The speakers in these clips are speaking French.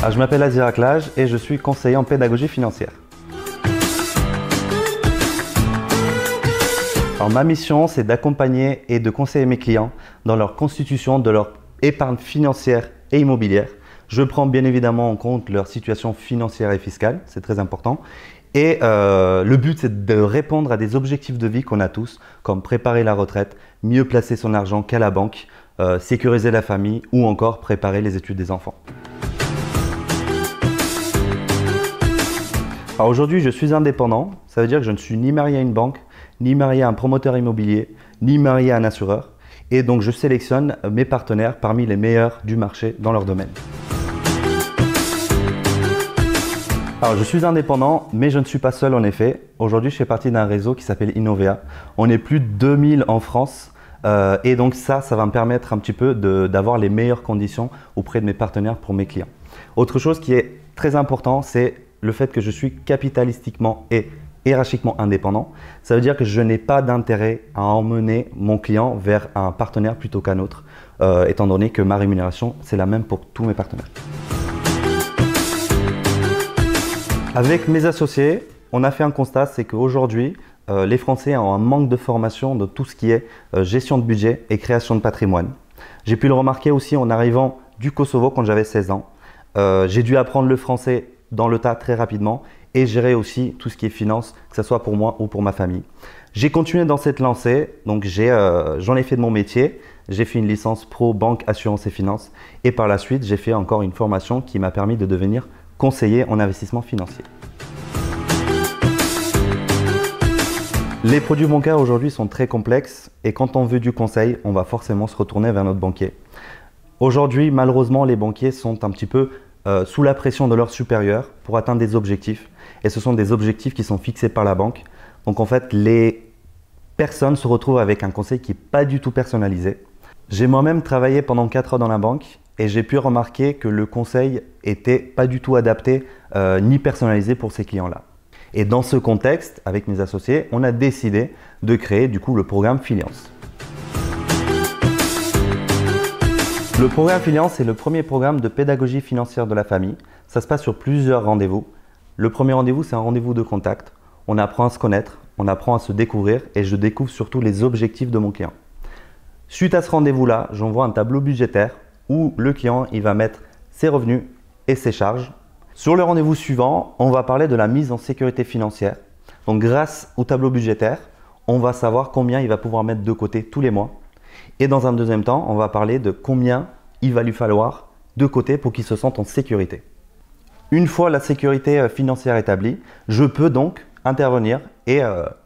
Je m'appelle Azir Aklaj et je suis conseiller en pédagogie financière. Ma mission, c'est d'accompagner et de conseiller mes clients dans leur constitution de leur épargne financière et immobilière. Je prends bien évidemment en compte leur situation financière et fiscale, c'est très important. Et le but, c'est de répondre à des objectifs de vie qu'on a tous, comme préparer la retraite, mieux placer son argent qu'à la banque, sécuriser la famille ou encore préparer les études des enfants. Aujourd'hui, je suis indépendant, ça veut dire que je ne suis ni marié à une banque, ni marié à un promoteur immobilier, ni marié à un assureur. Et donc, je sélectionne mes partenaires parmi les meilleurs du marché dans leur domaine. Je suis indépendant, mais je ne suis pas seul en effet. Aujourd'hui, je fais partie d'un réseau qui s'appelle Innovea. On est plus de 2000 en France. Et donc ça va me permettre un petit peu d'avoir les meilleures conditions auprès de mes partenaires pour mes clients. Autre chose qui est très important, c'est le fait que je suis capitalistiquement et hiérarchiquement indépendant. Ça veut dire que je n'ai pas d'intérêt à emmener mon client vers un partenaire plutôt qu'un autre, étant donné que ma rémunération, c'est la même pour tous mes partenaires. Avec mes associés, on a fait un constat, c'est qu'aujourd'hui, les Français ont un manque de formation de tout ce qui est gestion de budget et création de patrimoine. J'ai pu le remarquer aussi en arrivant du Kosovo quand j'avais 16 ans. J'ai dû apprendre le français dans le tas très rapidement et gérer aussi tout ce qui est finance, que ce soit pour moi ou pour ma famille. J'ai continué dans cette lancée, donc j'en ai fait de mon métier. J'ai fait une licence pro banque, assurance et finance et par la suite, j'ai fait encore une formation qui m'a permis de devenir conseiller en investissement financier. Les produits bancaires aujourd'hui sont très complexes et quand on veut du conseil, on va forcément se retourner vers notre banquier. Aujourd'hui, malheureusement, les banquiers sont un petit peu sous la pression de leurs supérieurs pour atteindre des objectifs. Et ce sont des objectifs qui sont fixés par la banque. Donc en fait, les personnes se retrouvent avec un conseil qui n'est pas du tout personnalisé. J'ai moi-même travaillé pendant 4 ans dans la banque et j'ai pu remarquer que le conseil n'était pas du tout adapté ni personnalisé pour ces clients-là. Et dans ce contexte, avec mes associés, on a décidé de créer du coup le programme Filiance. Le programme Filiance est le premier programme de pédagogie financière de la famille. Ça se passe sur plusieurs rendez-vous. Le premier rendez-vous, c'est un rendez-vous de contact. On apprend à se connaître, on apprend à se découvrir et je découvre surtout les objectifs de mon client. Suite à ce rendez-vous-là, j'envoie un tableau budgétaire où le client il va mettre ses revenus et ses charges. Sur le rendez-vous suivant, on va parler de la mise en sécurité financière. Donc grâce au tableau budgétaire, on va savoir combien il va pouvoir mettre de côté tous les mois. Et dans un deuxième temps, on va parler de combien il va lui falloir de côté pour qu'il se sente en sécurité. Une fois la sécurité financière établie, je peux donc intervenir et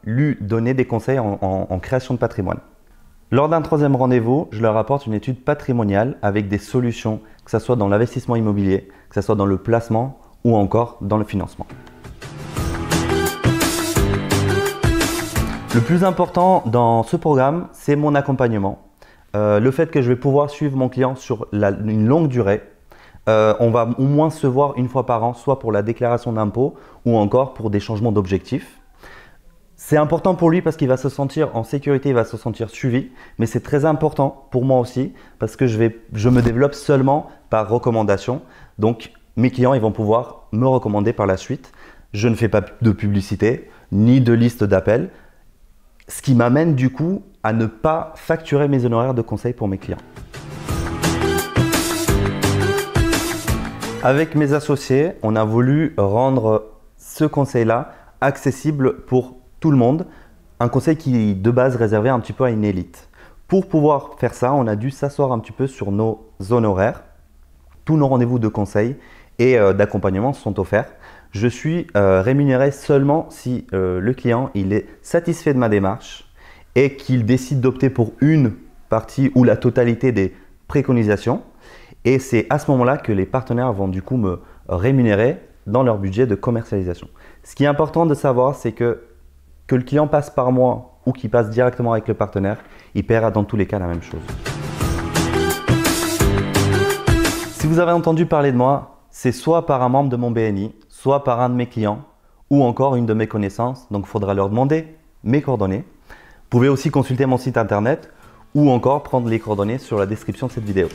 lui donner des conseils en création de patrimoine. Lors d'un troisième rendez-vous, je leur apporte une étude patrimoniale avec des solutions, que ce soit dans l'investissement immobilier, que ce soit dans le placement ou encore dans le financement. Le plus important dans ce programme, c'est mon accompagnement. Le fait que je vais pouvoir suivre mon client sur une longue durée. On va au moins se voir une fois par an, soit pour la déclaration d'impôt ou encore pour des changements d'objectifs. C'est important pour lui parce qu'il va se sentir en sécurité, il va se sentir suivi, mais c'est très important pour moi aussi parce que je me développe seulement par recommandation. Donc mes clients ils vont pouvoir me recommander par la suite. Je ne fais pas de publicité ni de liste d'appels, ce qui m'amène du coup à ne pas facturer mes honoraires de conseil pour mes clients. Avec mes associés, on a voulu rendre ce conseil-là accessible pour tout le monde, un conseil qui de base réservé un petit peu à une élite. Pour pouvoir faire ça, on a dû s'asseoir un petit peu sur nos honoraires. Tous nos rendez-vous de conseil et d'accompagnement sont offerts. Je suis rémunéré seulement si le client il est satisfait de ma démarche et qu'il décide d'opter pour une partie ou la totalité des préconisations. Et c'est à ce moment-là que les partenaires vont du coup me rémunérer dans leur budget de commercialisation. Ce qui est important de savoir, c'est que le client passe par moi ou qu'il passe directement avec le partenaire, il paiera dans tous les cas la même chose. Si vous avez entendu parler de moi, c'est soit par un membre de mon BNI, soit par un de mes clients ou encore une de mes connaissances. Donc, il faudra leur demander mes coordonnées. Vous pouvez aussi consulter mon site internet ou encore prendre les coordonnées sur la description de cette vidéo.